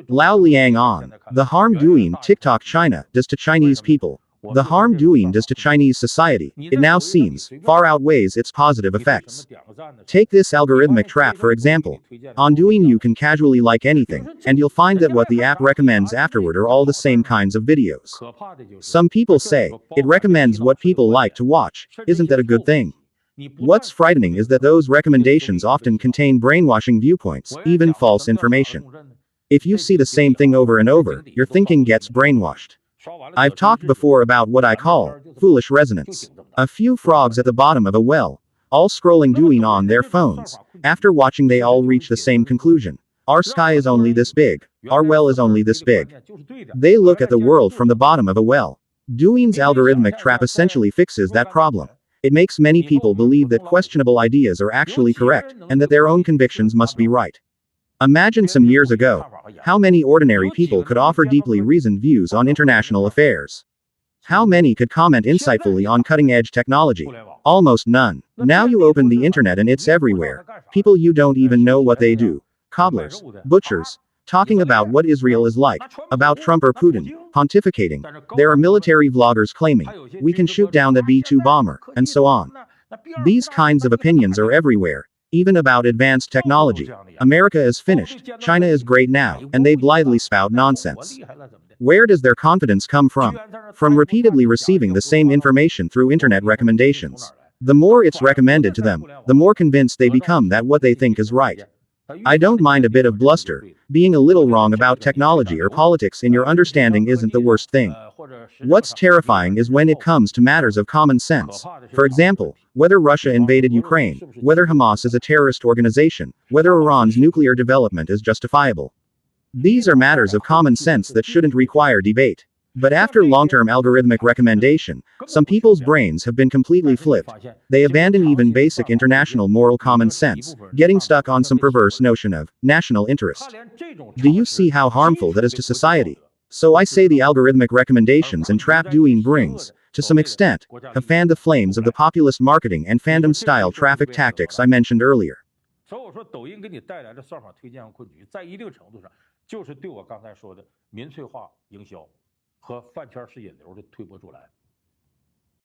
Lao Liang on. The harm Douyin TikTok China does to Chinese people. The harm Douyin does to Chinese society, it now seems, far outweighs its positive effects. Take this algorithmic trap for example. On Douyin you can casually like anything, and you'll find that what the app recommends afterward are all the same kinds of videos. Some people say, it recommends what people like to watch, isn't that a good thing? What's frightening is that those recommendations often contain brainwashing viewpoints, even false information. If you see the same thing over and over, your thinking gets brainwashed. I've talked before about what I call foolish resonance. A few frogs at the bottom of a well, all scrolling Douyin on their phones. After watching, they all reach the same conclusion. Our sky is only this big. Our well is only this big. They look at the world from the bottom of a well. Douyin's algorithmic trap essentially fixes that problem. It makes many people believe that questionable ideas are actually correct, and that their own convictions must be right. Imagine some years ago, how many ordinary people could offer deeply reasoned views on international affairs. How many could comment insightfully on cutting-edge technology? Almost none. Now you open the internet and it's everywhere. People you don't even know what they do. Cobblers, butchers, talking about what Israel is like, about Trump or Putin, pontificating. There are military vloggers claiming, we can shoot down that B-2 bomber, and so on. These kinds of opinions are everywhere, even about advanced technology. America is finished, China is great now, and they blithely spout nonsense. Where does their confidence come from? From repeatedly receiving the same information through internet recommendations. The more it's recommended to them, the more convinced they become that what they think is right. I don't mind a bit of bluster. Being a little wrong about technology or politics in your understanding isn't the worst thing. What's terrifying is when it comes to matters of common sense. For example, whether Russia invaded Ukraine, whether Hamas is a terrorist organization, whether Iran's nuclear development is justifiable. These are matters of common sense that shouldn't require debate. But after long-term algorithmic recommendation, some people's brains have been completely flipped. They abandon even basic international moral common sense, getting stuck on some perverse notion of national interest. Do you see how harmful that is to society? So I say the algorithmic recommendations and trap Douyin brings, to some extent, have fanned the flames of the populist marketing and fandom-style traffic tactics I mentioned earlier. 所以我说，抖音给你带来的算法推荐和困局，在一定程度上，就是对我刚才说的民粹化营销和饭圈式引流的推波助澜。